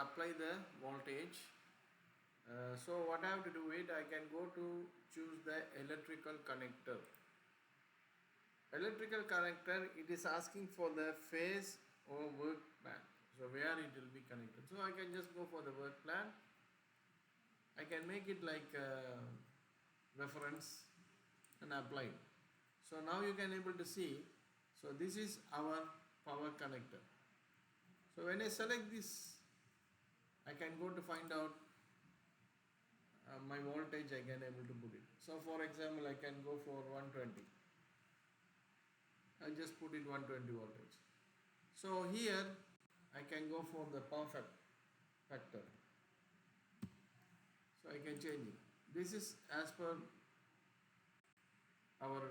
apply the voltage. So what I have to do it, I can go to choose the electrical connector. Electrical connector, it is asking for the phase or work plan. So where it will be connected. So I can just go for the work plan. I can make it like a reference and apply it. So now you can able to see. So this is our power connector. So when I select this, I can go to find out my voltage. I can able to put it. So for example, I can go for 120. I just put it 120 voltage. So here I can go for the power factor. So I can change it. This is as per our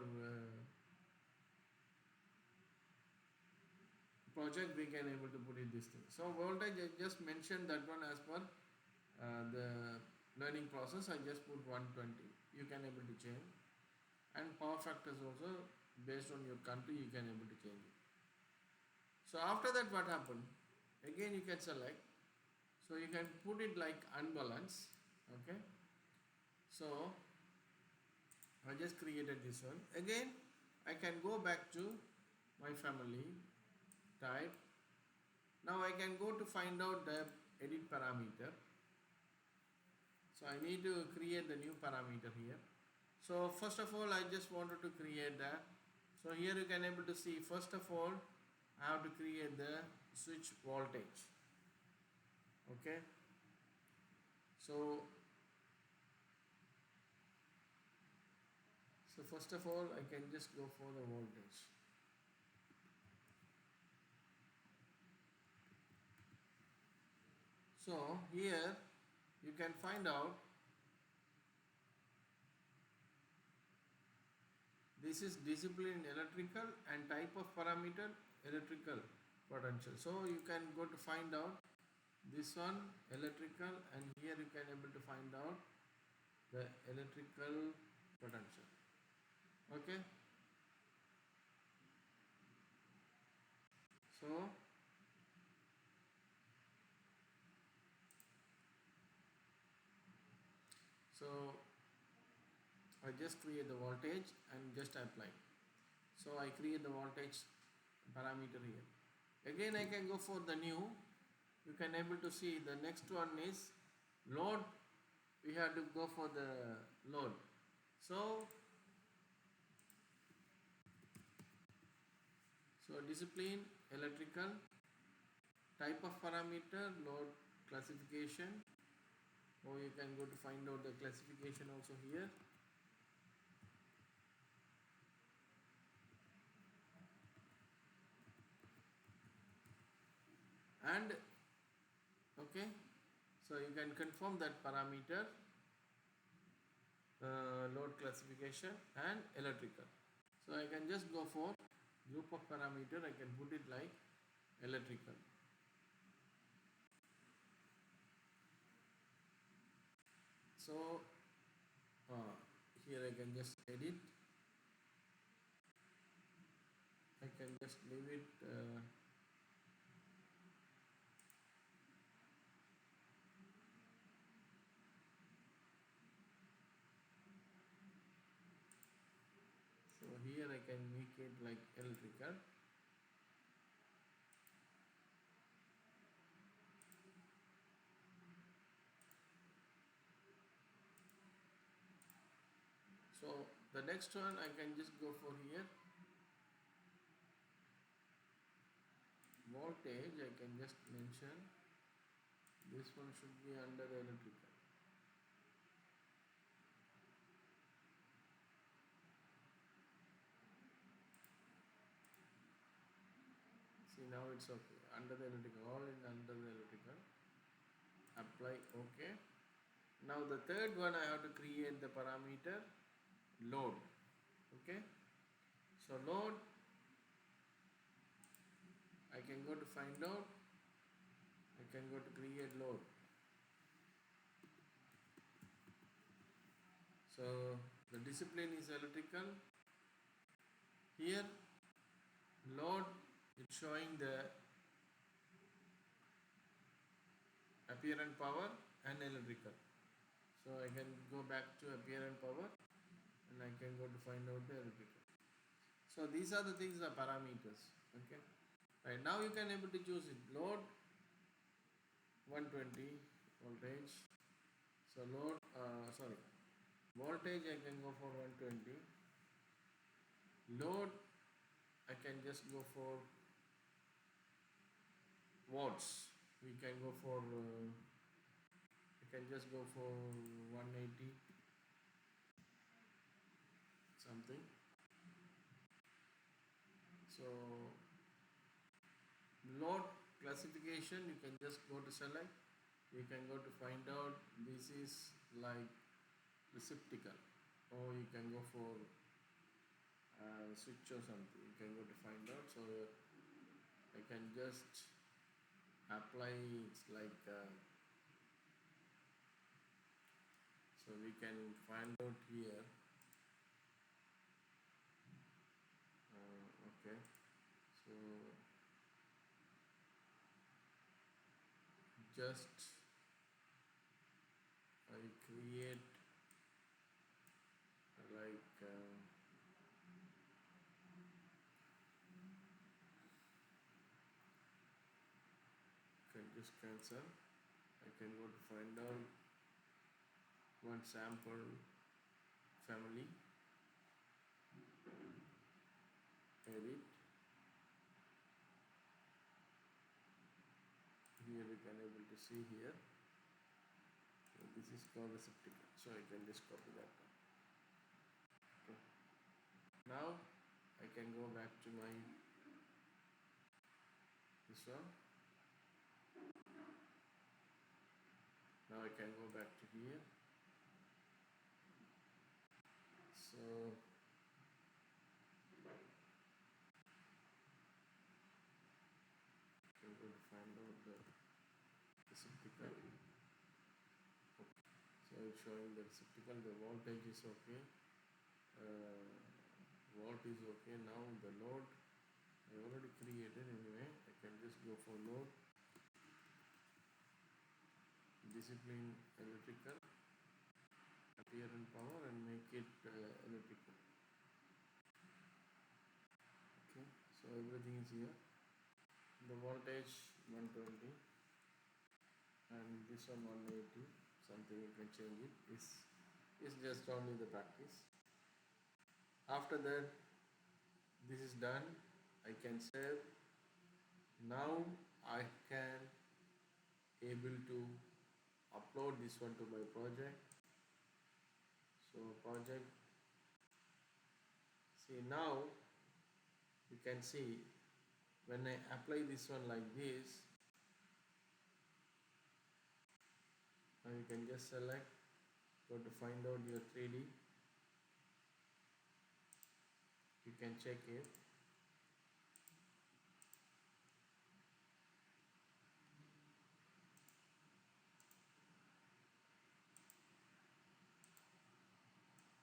project. We can able to put it this thing. So voltage, I just mentioned that one as per the learning process. I just put 120. You can able to change, and power factors also based on your country you can able to change it. So after that, what happened? Again you can select. So you can put it like unbalanced. Okay. So I just created this one. Again I can go back to my family type. Now I can go to find out the edit parameter. So I need to create the new parameter here. So first of all, I just wanted to create that. So here you can able to see, first of all I have to create the switch voltage. Okay. So first of all I can just go for the voltage. So here you can find out this is discipline electrical and type of parameter electrical potential. So you can go to find out this one electrical, and here you can able to find out the electrical potential. Okay. So I just create the voltage and just apply. So I create the voltage parameter here. Again I can go for the new. You can able to see the next one is load. We have to go for the load. So discipline electrical, type of parameter, load classification, or you can go to find out the classification also here. And okay, so you can confirm that parameter, load classification and electrical. So I can just go for group of parameter. I can put it like electrical. So here I can just edit. I can just leave it so here I can make it like electrical. So the next one I can just go for here voltage. I can just mention this one should be under the electrical. See, now it's okay, under the electrical, all in under the electrical. Apply. Okay. Now the third one I have to create the parameter load. Okay. So load, I can go to find out. I can go to create load. So the discipline is electrical. Here load, it's showing the apparent power and electrical. So I can go back to apparent power and I can go to find out the electrical. So these are the things, the parameters. Okay. Right now you can able to choose it. Load 120 voltage. So voltage I can go for 120. Load I can just go for watts. We can go for I can just go for 180 something. So load classification you can just go to select. You can go to find out this is like receptacle, or you can go for switch or something. You can go to find out. So I can just apply. It's like so we can find out here. Okay. So just I create like can just cancel. I can go to find out one sample family, edit. Here we can able to see here. So this is called receptacle. So I can just copy that one. Okay. Now I can go back to my this one. Now I can go back to here. So I'm going to find out the receptacle. Okay. So it's showing the receptacle. The voltage is okay. Volt is okay. Now the load I already created anyway. I can just go for load, discipline electrical, apparent power, and make it electrical. Okay, so everything is here. The voltage 120 and this one 180. Something you can change it. Is just only the practice. After that, this is done. I can save. Now I can able to upload this one to my project. So project, see now you can see when I apply this one like this, now you can just select, go to find out your 3D, you can check it.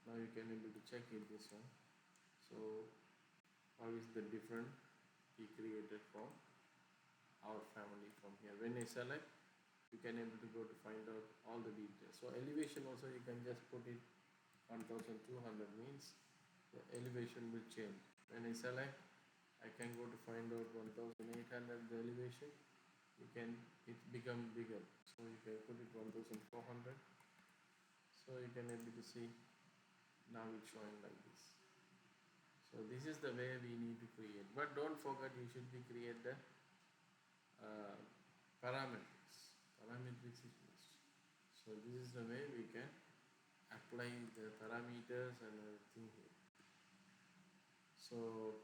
Now you can able to check it this one. So how is the different he created from our family from here. When I select, you can able to go to find out all the details. So elevation also you can just put it 1200 means the elevation will change. When I select, I can go to find out 1800 the elevation. You can it become bigger. So you can put it 1400. So you can able to see now it's showing like this. So this is the way we need to create. But don't forget you should be create the parametrics. Parametrics is must. So this is the way we can apply the parameters and everything here. So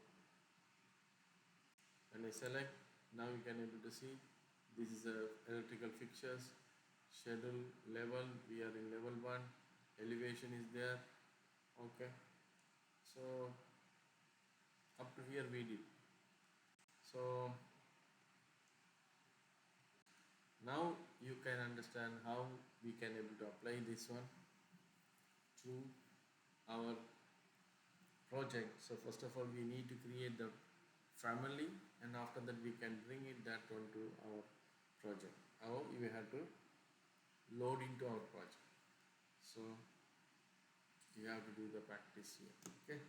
when I select, now you can able to see this is a electrical fixtures, schedule level, we are in level 1, elevation is there. Okay, so up to here we did. So now you can understand how we can able to apply this one to our project. So first of all we need to create the family, and after that we can bring it that one to our project. How we have to load into our project. So you have to do the practice here. Okay.